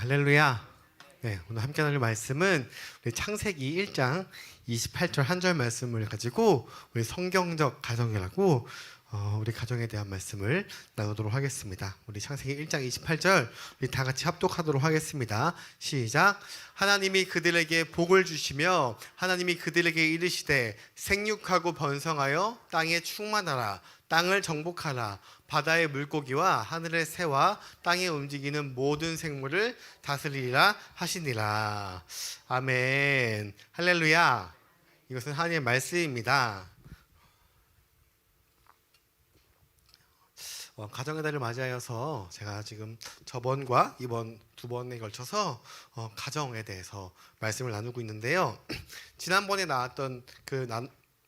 할렐루야. 네, 오늘 함께 나눌 말씀은 우리 창세기 1장 28절 한 절 말씀을 가지고 우리 성경적 가정이라고 우리 가정에 대한 말씀을 나누도록 하겠습니다. 우리 창세기 1장 28절 우리 다 같이 합독하도록 하겠습니다. 시작. 하나님이 그들에게 복을 주시며 하나님이 그들에게 이르시되 생육하고 번성하여 땅에 충만하라. 땅을 정복하라. 바다의 물고기와 하늘의 새와 땅에 움직이는 모든 생물을 다스리라 하시니라. 아멘. 할렐루야. 이것은 하나님의 말씀입니다. 가정의 달을 맞이하여서 제가 지금 저번과 이번 두 번에 걸쳐서 가정에 대해서 말씀을 나누고 있는데요. 지난번에 나왔던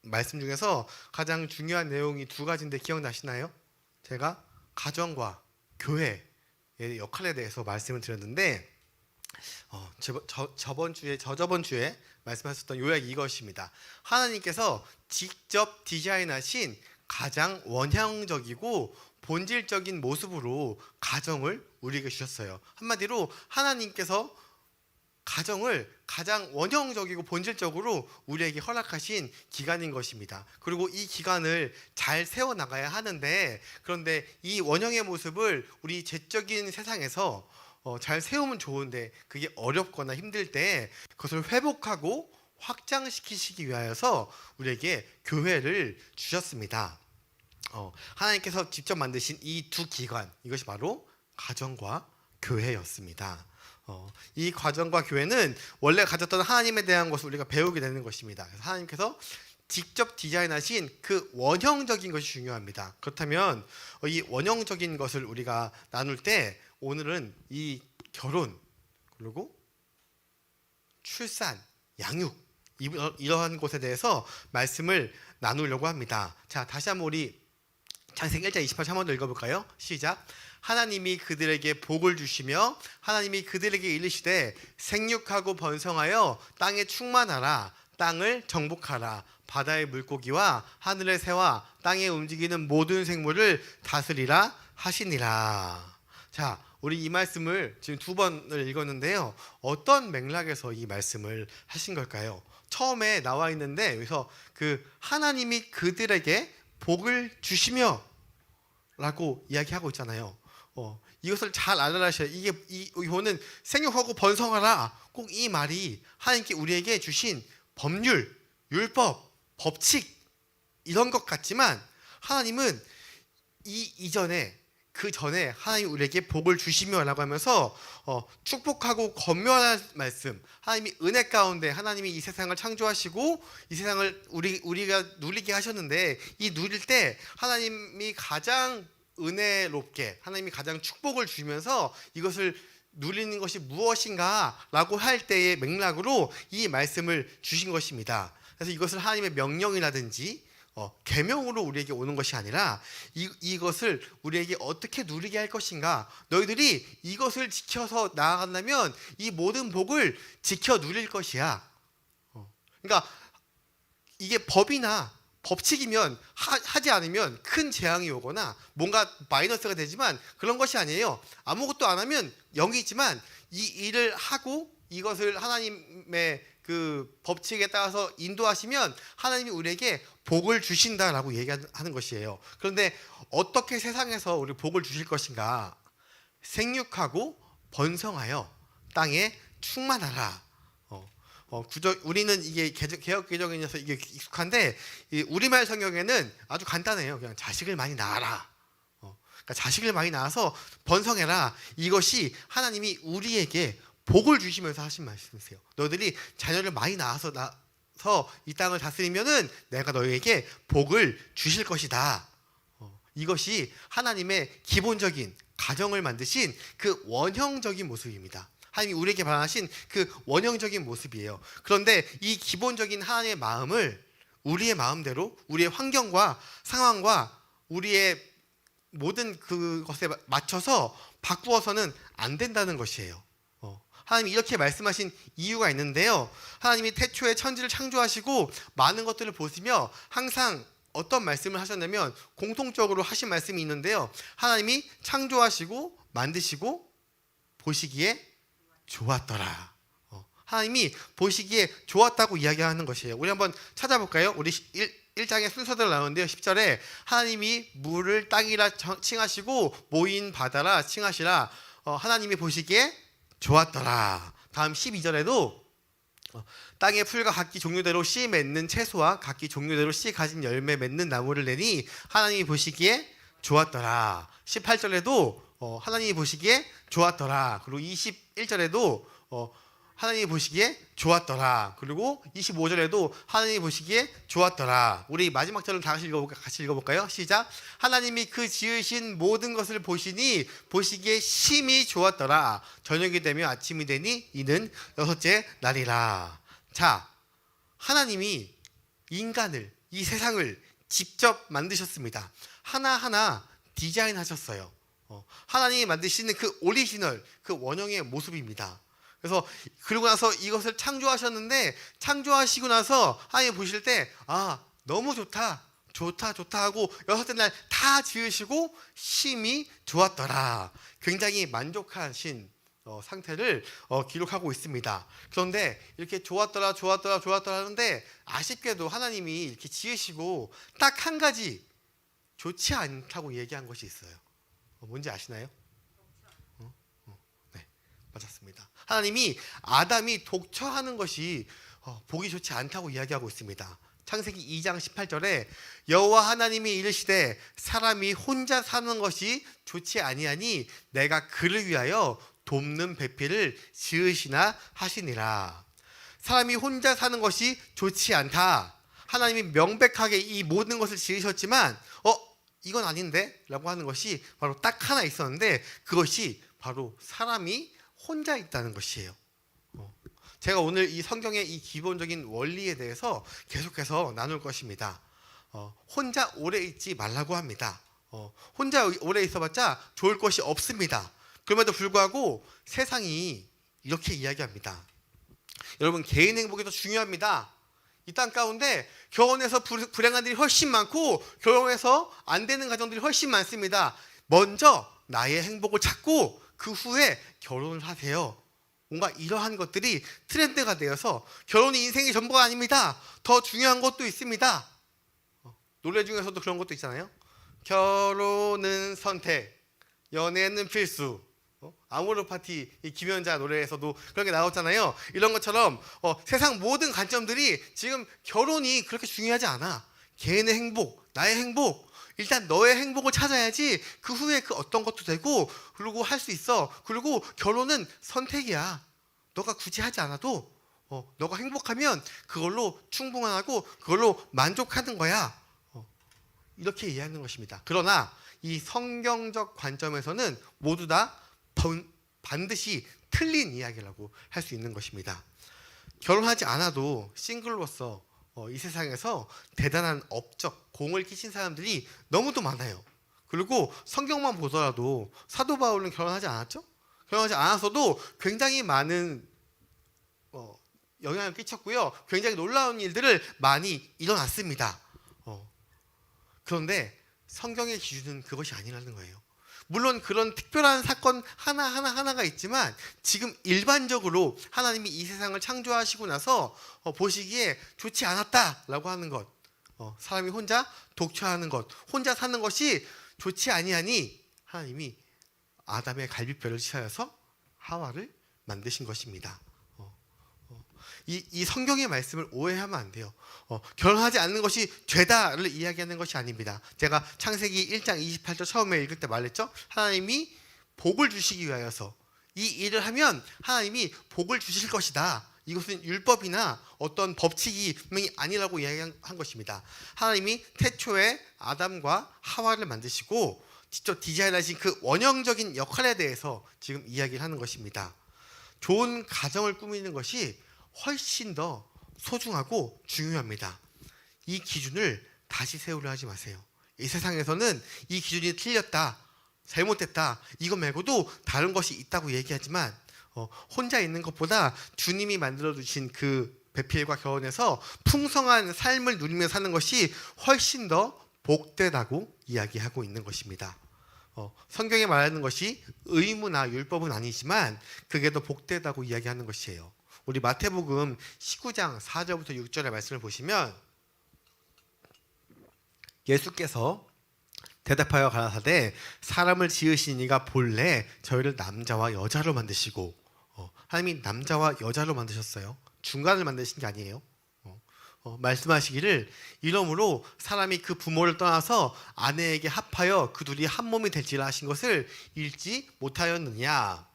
말씀 중에서 가장 중요한 내용이 두 가지인데 기억나시나요? 제가 가정과 교회의 역할에 대해서 말씀을 드렸는데 저저번 주에 말씀하셨던 요약이 이것입니다. 하나님께서 직접 디자인하신 가장 원형적이고 본질적인 모습으로 가정을 우리에게 주셨어요. 한마디로 하나님께서 가정을 가장 원형적이고 본질적으로 우리에게 허락하신 기간인 것입니다. 그리고 이 기간을 잘 세워나가야 하는데, 그런데 이 원형의 모습을 우리 죄적인 세상에서 잘 세우면 좋은데 그게 어렵거나 힘들 때 그것을 회복하고 확장시키시기 위하여서 우리에게 교회를 주셨습니다. 하나님께서 직접 만드신 이 두 기관, 이것이 바로 가정과 교회였습니다. 이 가정과 교회는 원래 가졌던 하나님에 대한 것을 우리가 배우게 되는 것입니다. 그래서 하나님께서 직접 디자인하신 그 원형적인 것이 중요합니다. 그렇다면 이 원형적인 것을 우리가 나눌 때 오늘은 이 결혼, 그리고 출산, 양육, 이러한 것에 대해서 말씀을 나누려고 합니다. 자, 다시 한번 우리 창세기 1장 28절 한번 더 읽어볼까요? 시작. 하나님이 그들에게 복을 주시며 하나님이 그들에게 이르시되 생육하고 번성하여 땅에 충만하라. 땅을 정복하라. 바다의 물고기와 하늘의 새와 땅에 움직이는 모든 생물을 다스리라 하시니라. 자, 우리 이 말씀을 지금 두 번을 읽었는데요. 어떤 맥락에서 이 말씀을 하신 걸까요? 처음에 나와 있는데 여기서 하나님이 그들에게 복을 주시며 라고 이야기하고 있잖아요. 이것을 잘 알아라셔야 이거는 생육하고 번성하라. 꼭 이 말이 하나님께 우리에게 주신 법률, 율법, 법칙 이런 것 같지만 하나님은 그 전에 하나님이 우리에게 복을 주시며 라고 하면서 축복하고 권면하는 말씀, 하나님이 은혜 가운데 하나님이 이 세상을 창조하시고 이 세상을 우리가 누리게 하셨는데 이 누릴 때 하나님이 가장 은혜롭게 하나님이 가장 축복을 주시면서 이것을 누리는 것이 무엇인가 라고 할 때의 맥락으로 이 말씀을 주신 것입니다. 그래서 이것을 하나님의 명령이라든지 계명으로 우리에게 오는 것이 아니라 이것을 우리에게 어떻게 누리게 할 것인가, 너희들이 이것을 지켜서 나아간다면 이 모든 복을 지켜 누릴 것이야. 그러니까 이게 법이나 법칙이면 하지 않으면 큰 재앙이 오거나 뭔가 마이너스가 되지만 그런 것이 아니에요. 아무것도 안 하면 0이지만 이 일을 하고 이것을 하나님의 그 법칙에 따라서 인도하시면 하나님이 우리에게 복을 주신다라고 얘기하는 것이에요. 그런데 어떻게 세상에서 우리 복을 주실 것인가? 생육하고 번성하여 땅에 충만하라. 우리는 이게 개혁 개정이라서 이게 익숙한데 우리말 성경에는 아주 간단해요. 그냥 자식을 많이 낳아라. 그러니까 자식을 많이 낳아서 번성해라. 이것이 하나님이 우리에게 복을 주시면서 하신 말씀이세요. 너희들이 자녀를 많이 낳아서 이 땅을 다스리면은 내가 너희에게 복을 주실 것이다. 이것이 하나님의 기본적인 가정을 만드신 그 원형적인 모습입니다. 하나님이 우리에게 바라신 그 원형적인 모습이에요. 그런데 이 기본적인 하나님의 마음을 우리의 마음대로 우리의 환경과 상황과 우리의 모든 그것에 맞춰서 바꾸어서는 안 된다는 것이에요. 하나님이 이렇게 말씀하신 이유가 있는데요. 하나님이 태초에 천지를 창조하시고 많은 것들을 보시며 항상 어떤 말씀을 하셨냐면 공통적으로 하신 말씀이 있는데요. 하나님이 창조하시고 만드시고 보시기에 좋았더라. 하나님이 보시기에 좋았다고 이야기하는 것이에요. 우리 한번 찾아볼까요? 우리 1장의 순서대로 나오는데요. 10절에 하나님이 물을 땅이라 칭하시고 모인 바다라 칭하시라. 하나님이 보시기에 좋았더라. 다음 12절에도 땅의 풀과 각기 종류대로 씨 맺는 채소와 각기 종류대로 씨 가진 열매 맺는 나무를 내니 하나님이 보시기에 좋았더라. 18절에도 하나님이 보시기에 좋았더라. 그리고 21절에도 하나님이 보시기에 좋았더라. 그리고 25절에도 하나님이 보시기에 좋았더라. 우리 마지막 절을 같이 읽어볼까요? 시작. 하나님이 그 지으신 모든 것을 보시니 보시기에 심히 좋았더라. 저녁이 되며 아침이 되니 이는 여섯째 날이라. 자, 하나님이 인간을, 이 세상을 직접 만드셨습니다. 하나하나 디자인하셨어요. 하나님이 만드시는 그 오리지널, 그 원형의 모습입니다. 그래서 그러고 나서 이것을 창조하셨는데 창조하시고 나서 하나님 보실 때 너무 좋다 하고 여섯째 날 다 지으시고 심히 좋았더라. 굉장히 만족하신 상태를 기록하고 있습니다. 그런데 이렇게 좋았더라 하는데 아쉽게도 하나님이 이렇게 지으시고 딱 한 가지 좋지 않다고 얘기한 것이 있어요. 뭔지 아시나요? 네, 맞았습니다. 하나님이 아담이 독처하는 것이 보기 좋지 않다고 이야기하고 있습니다. 창세기 2장 18절에 여호와 하나님이 이르시되 사람이 혼자 사는 것이 좋지 아니하니 내가 그를 위하여 돕는 배필을 지으시나 하시니라. 사람이 혼자 사는 것이 좋지 않다. 하나님이 명백하게 이 모든 것을 지으셨지만 이건 아닌데? 라고 하는 것이 바로 딱 하나 있었는데 그것이 바로 사람이 혼자 있다는 것이에요. 제가 오늘 이 성경의 이 기본적인 원리에 대해서 계속해서 나눌 것입니다. 혼자 오래 있지 말라고 합니다. 혼자 오래 있어봤자 좋을 것이 없습니다. 그럼에도 불구하고 세상이 이렇게 이야기합니다. 여러분, 개인 행복이 더 중요합니다. 이 땅 가운데 결혼해서 불행한 일이 훨씬 많고 결혼해서 안 되는 가정들이 훨씬 많습니다. 먼저 나의 행복을 찾고 그 후에 결혼을 하세요. 뭔가 이러한 것들이 트렌드가 되어서 결혼이 인생의 전부가 아닙니다. 더 중요한 것도 있습니다. 노래 중에서도 그런 것도 있잖아요. 결혼은 선택, 연애는 필수. 아모르 파티 김연자 노래에서도 그런 게 나왔잖아요. 이런 것처럼 세상 모든 관점들이 지금 결혼이 그렇게 중요하지 않아. 개인의 행복, 나의 행복, 일단 너의 행복을 찾아야지 그 후에 그 어떤 것도 되고 그리고 할 수 있어. 그리고 결혼은 선택이야. 너가 굳이 하지 않아도 너가 행복하면 그걸로 충분하고 그걸로 만족하는 거야. 이렇게 이해하는 것입니다. 그러나 이 성경적 관점에서는 모두 다 반드시 틀린 이야기라고 할 수 있는 것입니다. 결혼하지 않아도 싱글로서 이 세상에서 대단한 업적, 공을 끼친 사람들이 너무도 많아요. 그리고 성경만 보더라도 사도 바울은 결혼하지 않았죠? 결혼하지 않았어도 굉장히 많은 영향을 끼쳤고요. 굉장히 놀라운 일들을 많이 일어났습니다. 그런데 성경의 기준은 그것이 아니라는 거예요. 물론 그런 특별한 사건 하나가 있지만 지금 일반적으로 하나님이 이 세상을 창조하시고 나서 보시기에 좋지 않았다라고 하는 것, 사람이 혼자 독처하는 것, 혼자 사는 것이 좋지 아니하니 하나님이 아담의 갈비뼈를 찢어서 하와를 만드신 것입니다. 이 성경의 말씀을 오해하면 안 돼요. 결혼하지 않는 것이 죄다를 이야기하는 것이 아닙니다. 제가 창세기 1장 28절 처음에 읽을 때 말했죠. 하나님이 복을 주시기 위하여서 이 일을 하면 하나님이 복을 주실 것이다. 이것은 율법이나 어떤 법칙이 분명히 아니라고 이야기한 것입니다. 하나님이 태초에 아담과 하와를 만드시고 직접 디자인하신 그 원형적인 역할에 대해서 지금 이야기를 하는 것입니다. 좋은 가정을 꾸미는 것이 훨씬 더 소중하고 중요합니다. 이 기준을 다시 세우려 하지 마세요. 이 세상에서는 이 기준이 틀렸다, 잘못됐다, 이거 말고도 다른 것이 있다고 얘기하지만 혼자 있는 것보다 주님이 만들어주신 그 배필과 결혼해서 풍성한 삶을 누리며 사는 것이 훨씬 더 복되다고 이야기하고 있는 것입니다. 성경에 말하는 것이 의무나 율법은 아니지만 그게 더 복되다고 이야기하는 것이에요. 우리 마태복음 19장 4절부터 6절의 말씀을 보시면 예수께서 대답하여 가라사대 사람을 지으신 이가 본래 저희를 남자와 여자로 만드시고 하나님이 남자와 여자로 만드셨어요. 중간을 만드신 게 아니에요. 말씀하시기를 이러므로 사람이 그 부모를 떠나서 아내에게 합하여 그 둘이 한 몸이 될지라 하신 것을 읽지 못하였느냐.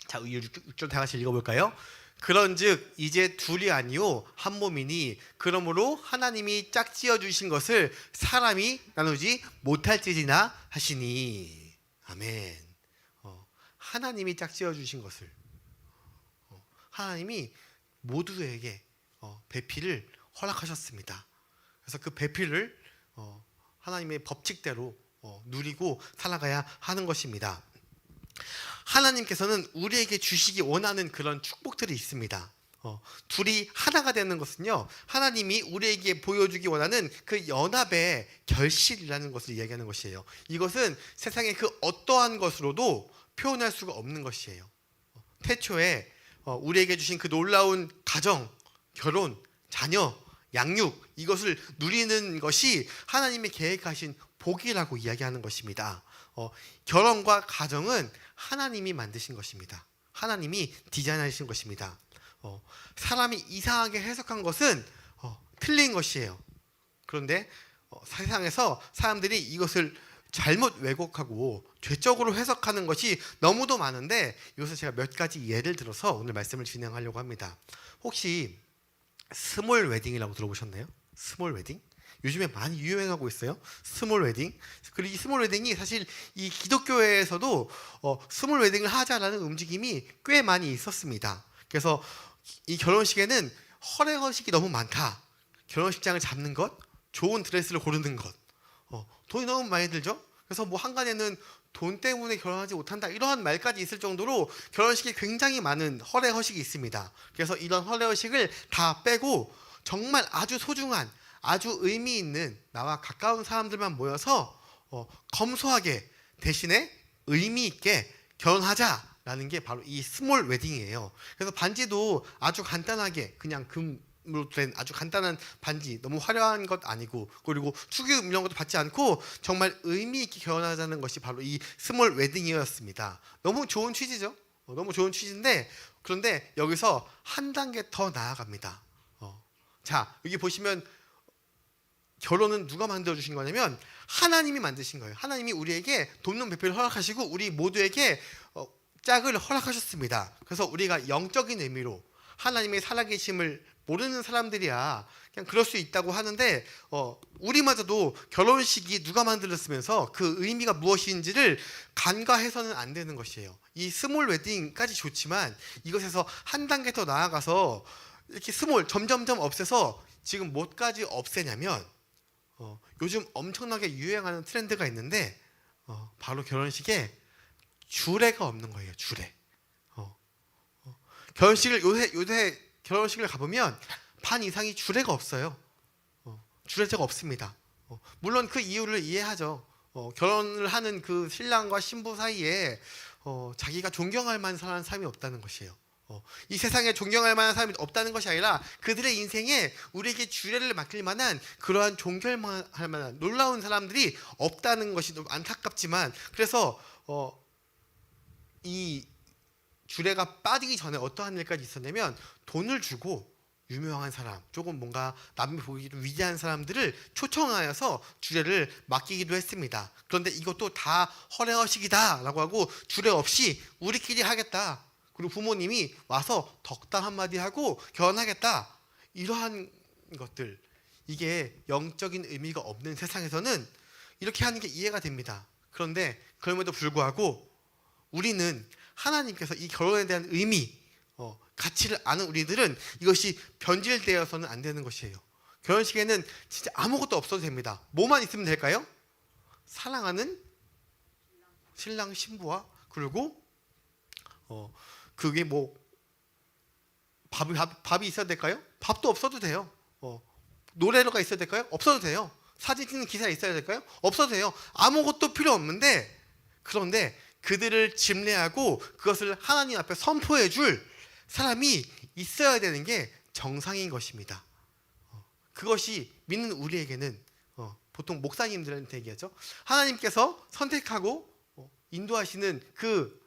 자, 6절 다 같이 읽어볼까요? 그런즉 이제 둘이 아니요 한 몸이니 그러므로 하나님이 짝지어 주신 것을 사람이 나누지 못할지니라 하시니. 아멘. 하나님이 짝지어 주신 것을 하나님이 모두에게 배필을 허락하셨습니다. 그래서 그 배필을 하나님의 법칙대로 누리고 살아가야 하는 것입니다. 하나님께서는 우리에게 주시기 원하는 그런 축복들이 있습니다. 둘이 하나가 되는 것은요, 하나님이 우리에게 보여주기 원하는 그 연합의 결실이라는 것을 이야기하는 것이에요. 이것은 세상의 그 어떠한 것으로도 표현할 수가 없는 것이에요. 태초에 우리에게 주신 그 놀라운 가정, 결혼, 자녀, 양육, 이것을 누리는 것이 하나님이 계획하신 복이라고 이야기하는 것입니다. 결혼과 가정은 하나님이 만드신 것입니다. 하나님이 디자인하신 것입니다. 사람이 이상하게 해석한 것은 틀린 것이에요. 그런데 세상에서 사람들이 이것을 잘못 왜곡하고 죄적으로 해석하는 것이 너무도 많은데, 이것을 제가 몇 가지 예를 들어서 오늘 말씀을 진행하려고 합니다. 혹시 스몰 웨딩이라고 들어보셨나요? 스몰 웨딩? 요즘에 많이 유행하고 있어요. 스몰 웨딩. 그리고 이 스몰 웨딩이 사실 이 기독교회에서도 스몰 웨딩을 하자라는 움직임이 꽤 많이 있었습니다. 그래서 이 결혼식에는 허례허식이 너무 많다. 결혼식장을 잡는 것, 좋은 드레스를 고르는 것, 돈이 너무 많이 들죠. 그래서 뭐 한간에는 돈 때문에 결혼하지 못한다, 이러한 말까지 있을 정도로 결혼식이 굉장히 많은 허례허식이 있습니다. 그래서 이런 허례허식을 다 빼고 정말 아주 소중한, 아주 의미 있는 나와 가까운 사람들만 모여서 검소하게 대신에 의미 있게 결혼하자라는 게 바로 이 스몰 웨딩이에요. 그래서 반지도 아주 간단하게 그냥 금으로 된 아주 간단한 반지, 너무 화려한 것 아니고, 그리고 축의금 이런 것도 받지 않고 정말 의미 있게 결혼하자는 것이 바로 이 스몰 웨딩이었습니다. 너무 좋은 취지죠. 너무 좋은 취지인데, 그런데 여기서 한 단계 더 나아갑니다. 자, 여기 보시면 결혼은 누가 만들어주신 거냐면 하나님이 만드신 거예요. 하나님이 우리에게 돕는 배필을 허락하시고 우리 모두에게 짝을 허락하셨습니다. 그래서 우리가 영적인 의미로 하나님의 살아계심을 모르는 사람들이야 그냥 그럴 수 있다고 하는데, 우리마저도 결혼식이 누가 만들었으면서 그 의미가 무엇인지를 간과해서는 안 되는 것이에요. 이 스몰 웨딩까지 좋지만 이것에서 한 단계 더 나아가서 이렇게 스몰 점점점 없애서 지금 뭐까지 없애냐면 요즘 엄청나게 유행하는 트렌드가 있는데 바로 결혼식에 주례가 없는 거예요. 주례. 결혼식을 요새 결혼식을 가보면 반 이상이 주례가 없어요. 주례자가 없습니다. 물론 그 이유를 이해하죠. 결혼을 하는 그 신랑과 신부 사이에 자기가 존경할 만한 사람이 없다는 것이에요. 이 세상에 존경할 만한 사람이 없다는 것이 아니라 그들의 인생에 우리에게 주례를 맡길 만한 그러한 존경할 만한 놀라운 사람들이 없다는 것이 좀 안타깝지만, 그래서 이 주례가 빠지기 전에 어떠한 일까지 있었냐면 돈을 주고 유명한 사람, 조금 뭔가 남이 보기도 위대한 사람들을 초청하여서 주례를 맡기기도 했습니다. 그런데 이것도 다 허례허식이다 라고 하고 주례 없이 우리끼리 하겠다, 그리고 부모님이 와서 덕담 한마디 하고 결혼하겠다, 이러한 것들, 이게 영적인 의미가 없는 세상에서는 이렇게 하는 게 이해가 됩니다. 그런데 그럼에도 불구하고 우리는 하나님께서 이 결혼에 대한 의미, 가치를 아는 우리들은 이것이 변질되어서는 안 되는 것이에요. 결혼식에는 진짜 아무것도 없어도 됩니다. 뭐만 있으면 될까요? 사랑하는 신랑 신부와, 그리고 그게 뭐 밥이 있어야 될까요? 밥도 없어도 돼요. 노래가 있어야 될까요? 없어도 돼요. 사진 찍는 기사 있어야 될까요? 없어도 돼요. 아무것도 필요 없는데 그런데 그들을 집례하고 그것을 하나님 앞에 선포해 줄 사람이 있어야 되는 게 정상인 것입니다. 그것이 믿는 우리에게는 보통 목사님들한테 얘기하죠. 하나님께서 선택하고 인도하시는 그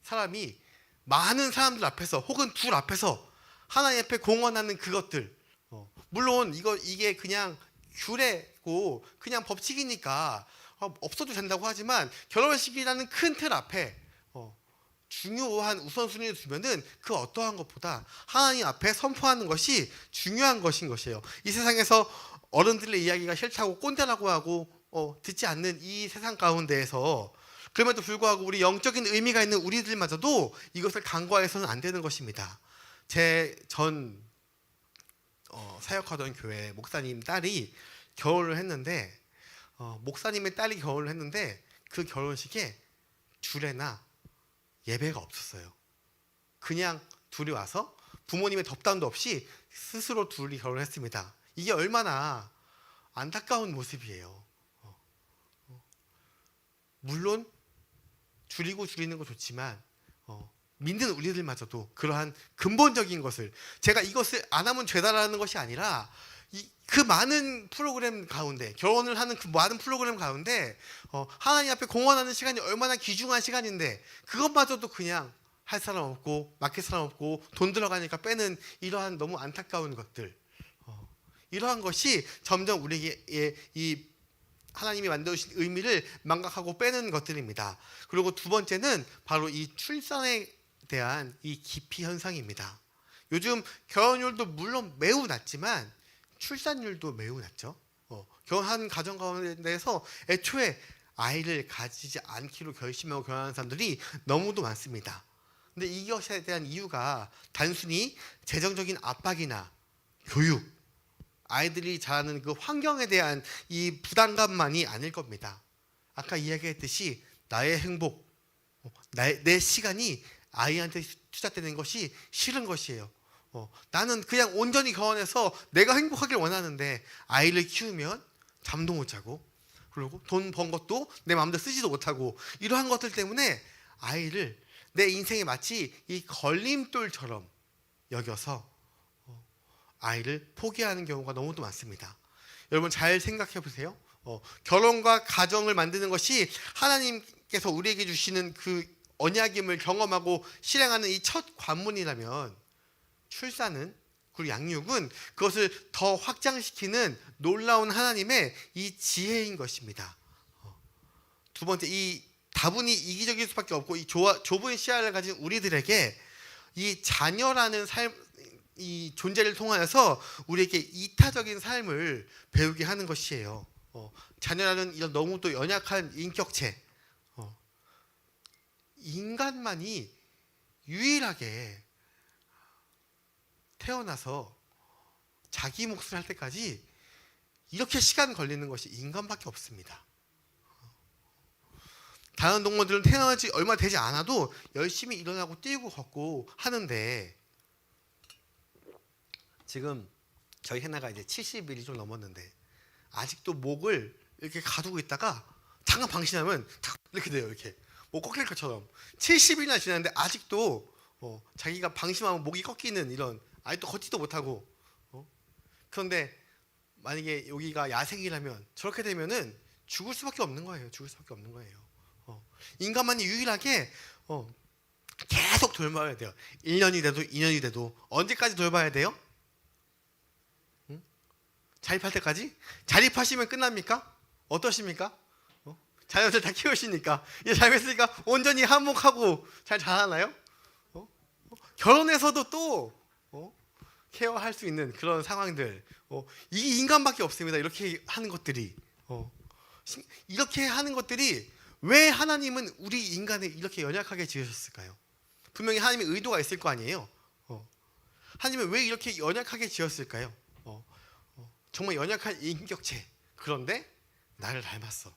사람이 많은 사람들 앞에서 혹은 둘 앞에서 하나님 앞에 공헌하는 그것들, 물론 이게 그냥 규례고 그냥 법칙이니까 없어도 된다고 하지만 결혼식이라는 큰 틀 앞에 중요한 우선순위를 두면은 그 어떠한 것보다 하나님 앞에 선포하는 것이 중요한 것인 것이에요. 이 세상에서 어른들의 이야기가 싫다고 꼰대라고 하고 듣지 않는 이 세상 가운데에서 그럼에도 불구하고 우리 영적인 의미가 있는 우리들마저도 이것을 간과해서는 안 되는 것입니다. 제 전 사역하던 교회 목사님 딸이 결혼을 했는데 목사님의 딸이 결혼을 했는데 그 결혼식에 주례나 예배가 없었어요. 그냥 둘이 와서 부모님의 덮담도 없이 스스로 둘이 결혼을 했습니다. 이게 얼마나 안타까운 모습이에요. 물론 줄이는 거 좋지만 믿는 우리들마저도 그러한 근본적인 것을, 제가 이것을 안 하면 죄다라는 것이 아니라 그 많은 프로그램 가운데, 결혼을 하는 그 많은 프로그램 가운데 하나님 앞에 공헌하는 시간이 얼마나 귀중한 시간인데 그것마저도 그냥 할 사람 없고 맡길 사람 없고 돈 들어가니까 빼는 이러한 너무 안타까운 것들, 이러한 것이 점점 우리에게 이 하나님이 만드신 의미를 망각하고 빼는 것들입니다. 그리고 두 번째는 바로 이 출산에 대한 이 기피 현상입니다. 요즘 결혼율도 물론 매우 낮지만 출산율도 매우 낮죠. 결혼한 가정 가운데서 애초에 아이를 가지지 않기로 결심하고 결혼하는 사람들이 너무도 많습니다. 근데 이것에 대한 이유가 단순히 재정적인 압박이나 교육, 아이들이 자라는 그 환경에 대한 이 부담감만이 아닐 겁니다. 아까 이야기했듯이 나의 행복, 내 시간이 아이한테 투자되는 것이 싫은 것이에요. 나는 그냥 온전히 결혼해서 내가 행복하길 원하는데 아이를 키우면 잠도 못 자고, 그리고 돈 번 것도 내 마음대로 쓰지도 못하고, 이러한 것들 때문에 아이를 내 인생에 마치 이 걸림돌처럼 여겨서 아이를 포기하는 경우가 너무도 많습니다. 여러분 잘 생각해 보세요. 결혼과 가정을 만드는 것이 하나님께서 우리에게 주시는 그 언약임을 경험하고 실행하는 이 첫 관문이라면, 출산은, 그리고 양육은 그것을 더 확장시키는 놀라운 하나님의 이 지혜인 것입니다. 두 번째, 이 다분히 이기적일 수밖에 없고 이 좁은 시야를 가진 우리들에게 이 자녀라는 이 존재를 통하여서 우리에게 이타적인 삶을 배우게 하는 것이에요. 자녀라는 이런 너무 또 연약한 인격체, 인간만이 유일하게 태어나서 자기 몫을 할 때까지 이렇게 시간 걸리는 것이 인간밖에 없습니다. 다른 동물들은 태어난 지 얼마 되지 않아도 열심히 일어나고 뛰고 걷고 하는데, 지금 저희 해나가 이제 70일이 좀 넘었는데 아직도 목을 이렇게 가두고 있다가 잠깐 방심하면 이렇게 돼요. 이렇게 목 꺾일 것처럼 70일이나 지났는데 아직도 자기가 방심하면 목이 꺾이는, 이런, 아직도 걷지도 못하고. 그런데 만약에 여기가 야생이라면 저렇게 되면은 죽을 수밖에 없는 거예요. 죽을 수밖에 없는 거예요. 인간만이 유일하게 계속 돌봐야 돼요. 1년이 돼도 2년이 돼도. 언제까지 돌봐야 돼요? 자립할 때까지? 자립하시면 끝납니까? 어떠십니까? 자녀들 다 키우시니까 이제 자립했으니까 온전히 한몫하고 잘 자라나요? 결혼해서도 또 케어할 수 있는 그런 상황들, 이게 인간밖에 없습니다. 이렇게 하는 것들이 이렇게 하는 것들이 왜 하나님은 우리 인간을 이렇게 연약하게 지으셨을까요? 분명히 하나님의 의도가 있을 거 아니에요. 하나님은 왜 이렇게 연약하게 지었을까요? 정말 연약한 인격체, 그런데 나를 닮았어.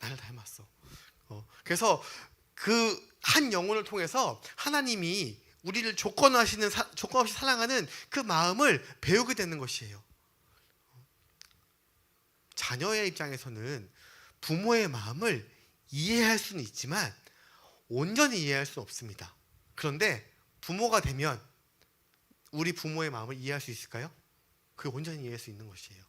나를 닮았어. 그래서 그 한 영혼을 통해서 하나님이 우리를 조건 없이 사랑하는 그 마음을 배우게 되는 것이에요. 자녀의 입장에서는 부모의 마음을 이해할 수는 있지만 온전히 이해할 수는 없습니다. 그런데 부모가 되면 우리 부모의 마음을 이해할 수 있을까요? 그게 온전히 이해할 수 있는 것이에요.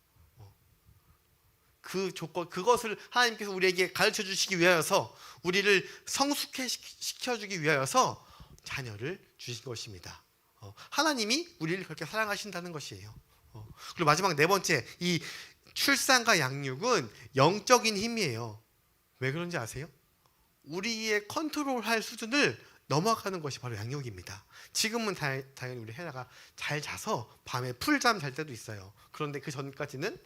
그 조건, 그것을 하나님께서 우리에게 가르쳐 주시기 위하여서, 우리를 성숙해 시켜주기 위하여서 자녀를 주신 것입니다. 하나님이 우리를 그렇게 사랑하신다는 것이에요. 그리고 마지막 네 번째, 이 출산과 양육은 영적인 힘이에요. 왜 그런지 아세요? 우리의 컨트롤할 수준을 넘어가는 것이 바로 양육입니다. 지금은 당연히 우리 혜라가 잘 자서 밤에 풀잠 잘 때도 있어요. 그런데 그 전까지는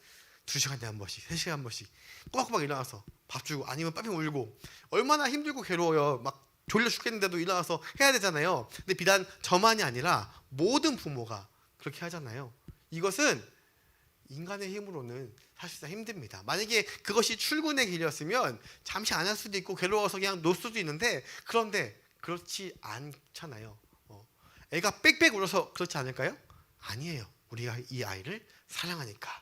2시간에 한 번씩, 3시간에 한 번씩 꼬박꼬박 일어나서 밥 주고, 아니면 빠삐 울고, 얼마나 힘들고 괴로워요. 막 졸려 죽겠는데도 일어나서 해야 되잖아요. 근데 비단 저만이 아니라 모든 부모가 그렇게 하잖아요. 이것은 인간의 힘으로는 사실상 힘듭니다. 만약에 그것이 출근의 길이었으면 잠시 안 할 수도 있고 괴로워서 그냥 놓을 수도 있는데, 그런데 그렇지 않잖아요. 애가 빽빽 울어서 그렇지 않을까요? 아니에요. 우리가 이 아이를 사랑하니까.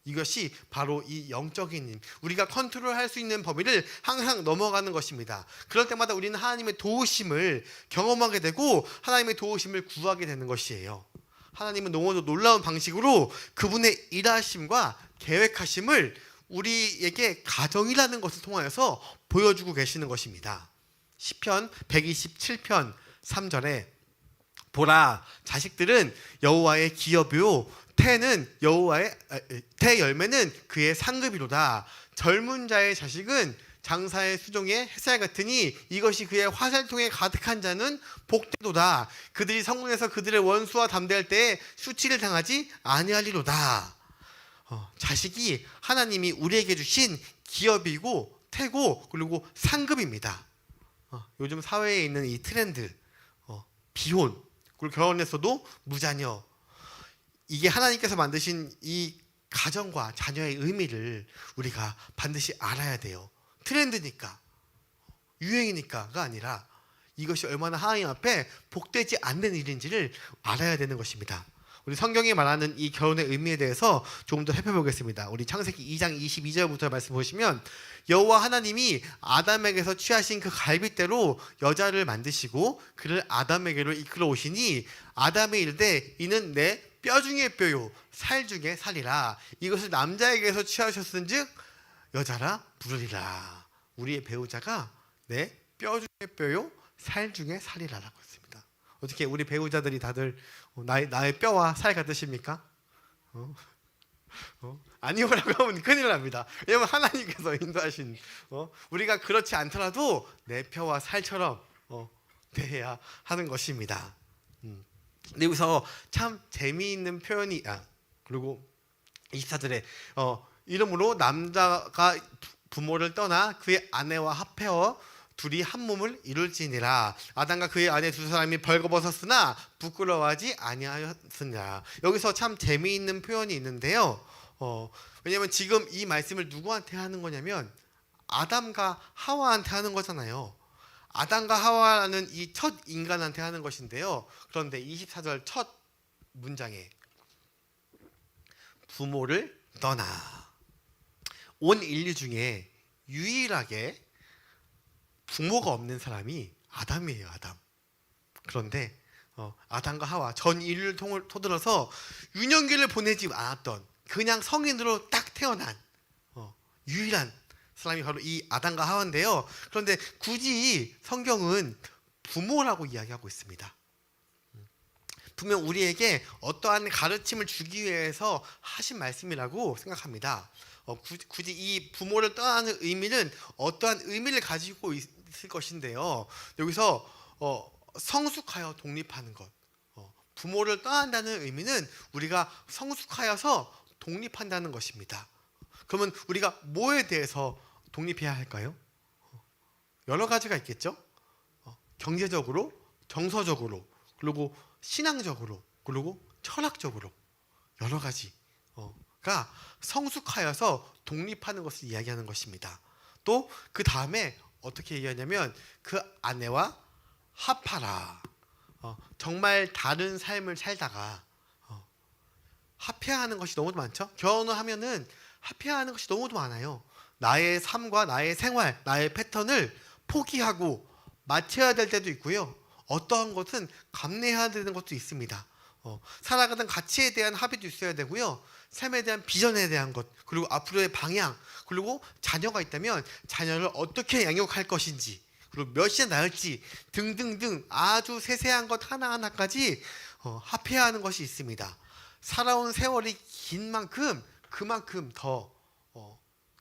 이것이 바로 이 영적인 힘, 우리가 컨트롤할 수 있는 범위를 항상 넘어가는 것입니다. 그럴 때마다 우리는 하나님의 도우심을 경험하게 되고 하나님의 도우심을 구하게 되는 것이에요. 하나님은 너무도 놀라운 방식으로 그분의 일하심과 계획하심을 우리에게 가정이라는 것을 통하여서 보여주고 계시는 것입니다. 시편 127편 3절에 보라, 자식들은 여호와의 기업이요 태 열매는 그의 상급이로다. 젊은 자의 자식은 장사의 수종의 햇살 같으니 이것이 그의 화살통에 가득한 자는 복되도다. 그들이 성문에서 그들의 원수와 담대할 때에 수치를 당하지 아니하리로다. 자식이 하나님이 우리에게 주신 기업이고 태고, 그리고 상급입니다. 요즘 사회에 있는 이 트렌드, 비혼, 그리고 결혼해서도 무자녀, 이게 하나님께서 만드신 이 가정과 자녀의 의미를 우리가 반드시 알아야 돼요. 트렌드니까, 유행이니까가 아니라 이것이 얼마나 하나님 앞에 복되지 않는 일인지를 알아야 되는 것입니다. 우리 성경이 말하는 이 결혼의 의미에 대해서 조금 더 살펴보겠습니다. 우리 창세기 2장 22절부터 말씀 보시면, 여호와 하나님이 아담에게서 취하신 그 갈빗대로 여자를 만드시고 그를 아담에게로 이끌어 오시니 아담이 이르되 이는 내 뼈 중에 뼈요 살 중에 살이라. 이것을 남자에게서 취하셨은즉 여자라 부르리라. 우리의 배우자가 내 뼈 중에 뼈요 살 중에 살이라라고 했습니다. 어떻게 우리 배우자들이 다들 나의 뼈와 살 같으십니까? 아니오라고 하면 큰일 납니다. 왜냐하면 하나님께서 인도하신, 우리가 그렇지 않더라도 내 뼈와 살처럼 대해야 하는 것입니다. 근데 여기서 참 재미있는 표현이, 그리고 24절에 이러므로 남자가 부모를 떠나 그의 아내와 합하여 둘이 한 몸을 이룰지니라. 아담과 그의 아내 두 사람이 벌거벗었으나 부끄러워하지 아니하였으니라. 여기서 참 재미있는 표현이 있는데요. 왜냐하면 지금 이 말씀을 누구한테 하는 거냐면 아담과 하와한테 하는 거잖아요. 아담과 하와라는 이 첫 인간한테 하는 것인데요. 그런데 24절 첫 문장에 부모를 떠나, 온 인류 중에 유일하게 부모가 없는 사람이 아담이에요. 아담. 그런데 아담과 하와, 전 인류를 토들어서 유년기를 보내지 않았던, 그냥 성인으로 딱 태어난 유일한 사람이 바로 이 아담과 하와인데요. 그런데 굳이 성경은 부모라고 이야기하고 있습니다. 분명 우리에게 어떠한 가르침을 주기 위해서 하신 말씀이라고 생각합니다. 굳이 이 부모를 떠나는 의미는 어떠한 의미를 가지고 있을 것인데요. 여기서 성숙하여 독립하는 것, 부모를 떠난다는 의미는 우리가 성숙하여서 독립한다는 것입니다. 그러면 우리가 뭐에 대해서 독립해야 할까요? 여러 가지가 있겠죠. 경제적으로, 정서적으로, 그리고 신앙적으로, 그리고 철학적으로 여러 가지가 성숙하여서 독립하는 것을 이야기하는 것입니다. 또 그 다음에 어떻게 얘기하냐면 그 아내와 합하라. 정말 다른 삶을 살다가 합해야 하는 것이 너무 많죠. 결혼을 하면은 합해야 하는 것이 너무 많아요. 나의 삶과 나의 생활, 나의 패턴을 포기하고 맞춰야 될 때도 있고요. 어떠한 것은 감내해야 되는 것도 있습니다. 살아가는 가치에 대한 합의도 있어야 되고요. 삶에 대한 비전에 대한 것, 그리고 앞으로의 방향, 그리고 자녀가 있다면 자녀를 어떻게 양육할 것인지, 그리고 몇 시에 낳을지 등등등 아주 세세한 것 하나하나까지 합해야 하는 것이 있습니다. 살아온 세월이 긴 만큼 그만큼 더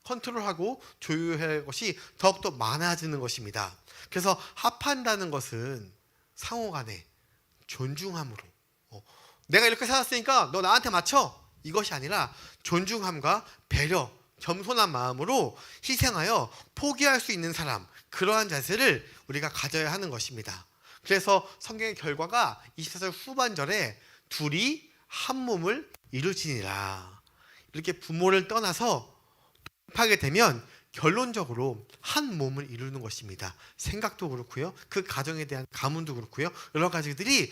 컨트롤하고 조율해야 할 것이 더욱더 많아지는 것입니다. 그래서 합한다는 것은 상호간에 존중함으로, 내가 이렇게 살았으니까 너 나한테 맞춰, 이것이 아니라 존중함과 배려, 겸손한 마음으로 희생하여 포기할 수 있는 사람, 그러한 자세를 우리가 가져야 하는 것입니다. 그래서 성경의 결과가 24절 후반절에 둘이 한 몸을 이루지니라, 이렇게 부모를 떠나서 하게 되면 결론적으로 한 몸을 이루는 것입니다. 생각도 그렇고요, 그 가정에 대한 가문도 그렇고요, 여러 가지들이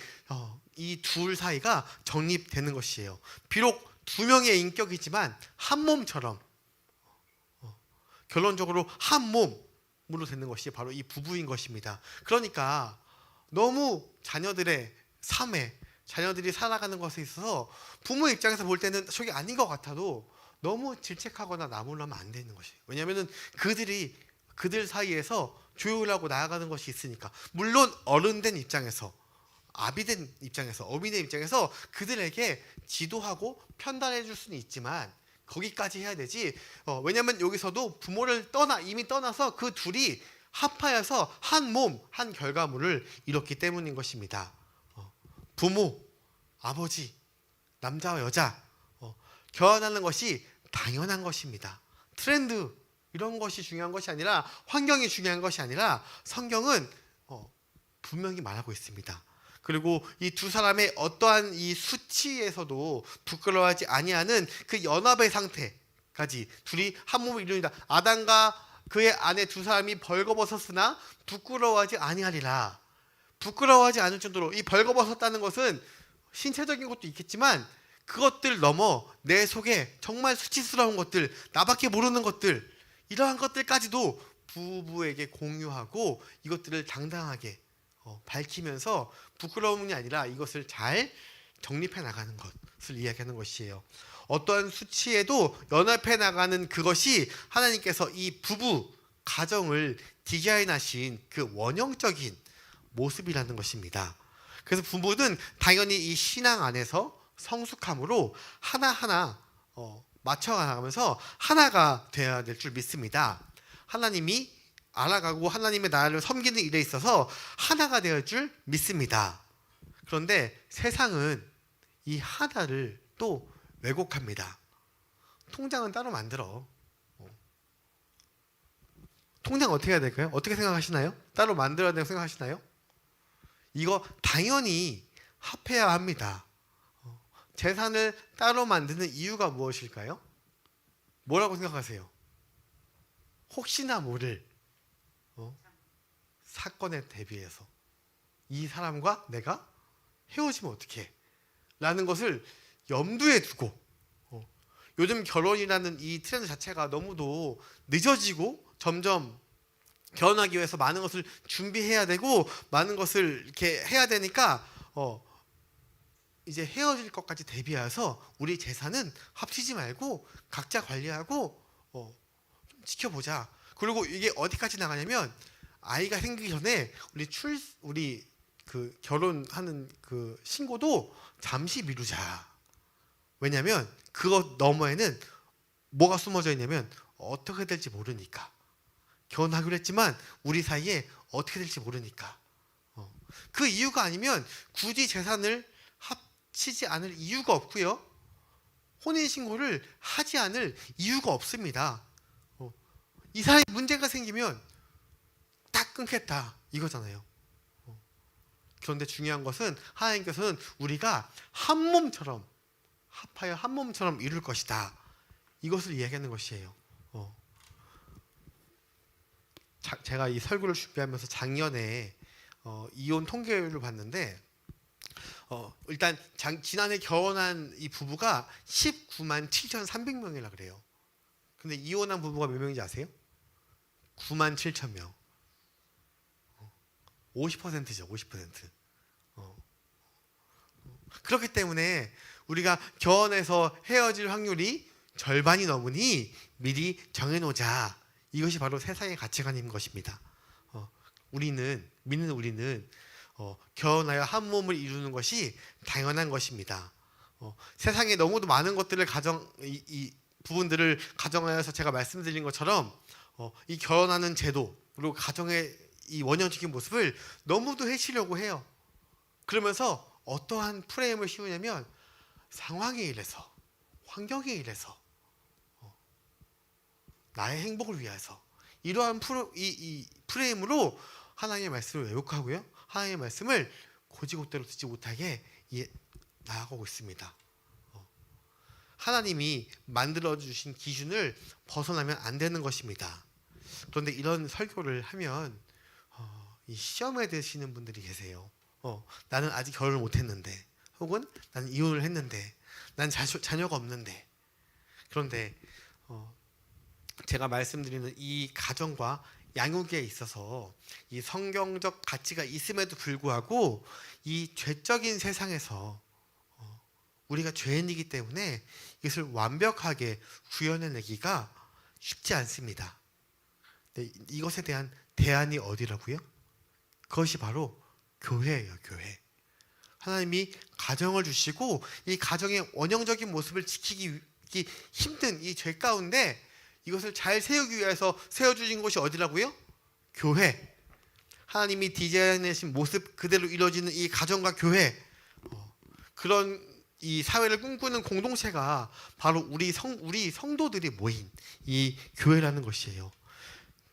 이 둘 사이가 정립되는 것이에요. 비록 두 명의 인격이지만 한 몸처럼 결론적으로 한 몸으로 되는 것이 바로 이 부부인 것입니다. 그러니까 너무 자녀들의 삶에, 자녀들이 살아가는 것에 있어서 부모 입장에서 볼 때는 저게 아닌 것 같아도 너무 질책하거나 나무라면 안 되는 것이에요. 왜냐하면 그들 사이에서 조율하고 나아가는 것이 있으니까. 물론 어른된 입장에서, 아비된 입장에서, 어미된 입장에서 그들에게 지도하고 편단해 줄 수는 있지만 거기까지 해야 되지. 왜냐하면 여기서도 부모를 이미 떠나서 그 둘이 합하여서 한 몸, 한 결과물을 이뤘기 때문인 것입니다. 부모, 아버지, 남자와 여자 결혼하는 것이 당연한 것입니다. 트렌드 이런 것이 중요한 것이 아니라, 환경이 중요한 것이 아니라 성경은 분명히 말하고 있습니다. 그리고 이 두 사람의 어떠한 이 수치에서도 부끄러워하지 아니하는 그 연합의 상태까지 둘이 한 몸을 이루니다. 아담과 그의 아내 두 사람이 벌거벗었으나 부끄러워하지 아니하리라. 부끄러워하지 않을 정도로, 이 벌거벗었다는 것은 신체적인 것도 있겠지만 그것들 넘어 내 속에 정말 수치스러운 것들, 나밖에 모르는 것들, 이러한 것들까지도 부부에게 공유하고 이것들을 당당하게 밝히면서 부끄러움이 아니라 이것을 잘 정립해 나가는 것을 이야기하는 것이에요. 어떠한 수치에도 연합해 나가는 그것이 하나님께서 이 부부 가정을 디자인하신 그 원형적인 모습이라는 것입니다. 그래서 부부는 당연히 이 신앙 안에서 성숙함으로 하나하나 맞춰가면서 하나가 되어야 될 줄 믿습니다. 하나님이 알아가고 하나님의 나라를 섬기는 일에 있어서 하나가 되어야 할 줄 믿습니다. 그런데 세상은 이 하나를 또 왜곡합니다. 통장은 따로 만들어. 통장 어떻게 해야 될까요? 어떻게 생각하시나요? 따로 만들어야 된다고 생각하시나요? 이거 당연히 합해야 합니다. 재산을 따로 만드는 이유가 무엇일까요? 뭐라고 생각하세요? 혹시나 모를 사건에 대비해서 이 사람과 내가 헤어지면 어떡해? 라는 것을 염두에 두고, 요즘 결혼이라는 이 트렌드 자체가 너무도 늦어지고 점점 결혼하기 위해서 많은 것을 준비해야 되고 많은 것을 이렇게 해야 되니까 이제 헤어질 것까지 대비해서 우리 재산은 합치지 말고 각자 관리하고 좀 지켜보자. 그리고 이게 어디까지 나가냐면 아이가 생기기 전에 우리 그 결혼하는 그 신고도 잠시 미루자. 왜냐하면 그것 너머에는 뭐가 숨어져 있냐면 어떻게 될지 모르니까. 결혼하기로 했지만 우리 사이에 어떻게 될지 모르니까. 그 이유가 아니면 굳이 재산을 합치지 않을 이유가 없고요. 혼인신고를 하지 않을 이유가 없습니다. 이 사람이 문제가 생기면 딱 끊겠다 이거잖아요. 그런데 중요한 것은 하나님께서는 우리가 한 몸처럼 합하여 한 몸처럼 이룰 것이다. 이것을 이야기하는 것이에요. 제가 이 설교를 준비하면서 작년에 이혼 통계를 봤는데 일단 지난해 결혼한 이 부부가 19만 7,300명이라 그래요. 근데 이혼한 부부가 몇 명인지 아세요? 9만 7천 명. 50%죠. 50%. 그렇기 때문에 우리가 결혼해서 헤어질 확률이 절반이 넘으니 미리 정해놓자. 이것이 바로 세상의 가치관인 것입니다. 믿는 우리는 결혼하여 한 몸을 이루는 것이 당연한 것입니다. 세상에 너무도 많은 것들을 이 부분들을 가정하여서 제가 말씀드린 것처럼 이 결혼하는 제도 그리고 가정의 이 원형적인 모습을 너무도 해치려고 해요. 그러면서 어떠한 프레임을 씌우냐면 상황에 의해서, 환경에 의해서, 나의 행복을 위해서 이러한 프레임으로 하나님의 말씀을 왜곡하고요. 하나님의 말씀을 고지고대로 듣지 못하게 나아가고 있습니다. 하나님이 만들어주신 기준을 벗어나면 안 되는 것입니다. 그런데 이런 설교를 하면 이 시험에 드시는 분들이 계세요. 나는 아직 결혼을 못했는데, 혹은 나는 이혼을 했는데, 난 자녀가 없는데. 그런데 제가 말씀드리는 이 가정과 양육에 있어서 이 성경적 가치가 있음에도 불구하고 이 죄적인 세상에서 우리가 죄인이기 때문에 이것을 완벽하게 구현해내기가 쉽지 않습니다. 이것에 대한 대안이 어디라고요? 그것이 바로 교회예요. 교회. 하나님이 가정을 주시고 이 가정의 원형적인 모습을 지키기 힘든 이 죄 가운데 이것을 잘 세우기 위해서 세워주신 곳이 어디라고요? 교회. 하나님이 디자인하신 모습 그대로 이루어지는 이 가정과 교회, 그런 이 사회를 꿈꾸는 공동체가 바로 우리 성도들이 모인 이 교회라는 것이에요.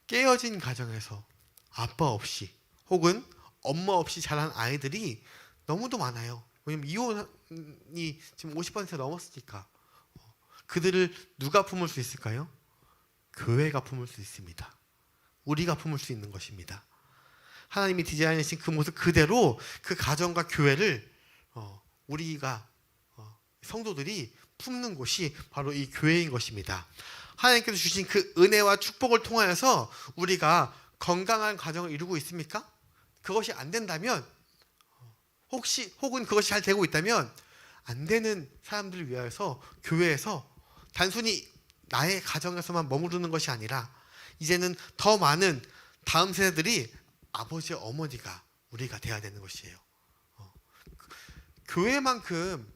깨어진 가정에서 아빠 없이 혹은 엄마 없이 자란 아이들이 너무도 많아요. 왜냐면 이혼이 지금 50% 넘었으니까. 그들을 누가 품을 수 있을까요? 교회가 품을 수 있습니다. 우리가 품을 수 있는 것입니다. 하나님이 디자인하신 그 모습 그대로 그 가정과 교회를 우리가 성도들이 품는 곳이 바로 이 교회인 것입니다. 하나님께서 주신 그 은혜와 축복을 통하여서 우리가 건강한 가정을 이루고 있습니까? 그것이 안 된다면, 혹은 그것이 잘 되고 있다면 안 되는 사람들을 위하여서 교회에서 단순히 나의 가정에서만 머무르는 것이 아니라 이제는 더 많은 다음 세대들이 아버지, 어머니가 우리가 돼야 되는 것이에요. 교회만큼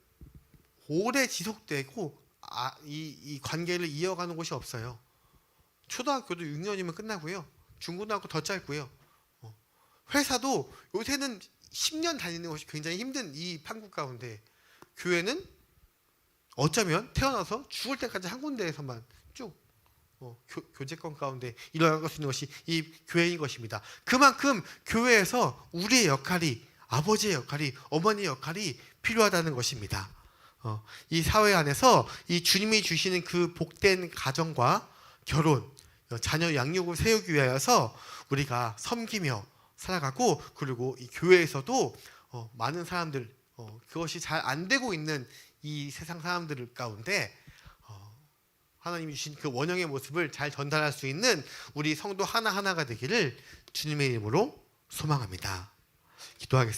오래 지속되고 이 관계를 이어가는 곳이 없어요. 초등학교도 6년이면 끝나고요. 중고등학교 더 짧고요. 회사도 요새는 10년 다니는 것이 굉장히 힘든 이 판국 가운데 교회는 어쩌면 태어나서 죽을 때까지 한 군데에서만 쭉 교제권 가운데 일어날 수 있는 것이 이 교회인 것입니다. 그만큼 교회에서 우리의 역할이, 아버지의 역할이, 어머니의 역할이 필요하다는 것입니다. 이 사회 안에서 이 주님이 주시는 그 복된 가정과 결혼, 자녀 양육을 세우기 위하여서 우리가 섬기며 살아가고, 그리고 이 교회에서도 많은 사람들, 그것이 잘 안 되고 있는 이 세상 사람들 가운데 하나님이 주신 그 원형의 모습을 잘 전달할 수 있는 우리 성도 하나하나가 되기를 주님의 이름으로 소망합니다. 기도하겠습니다.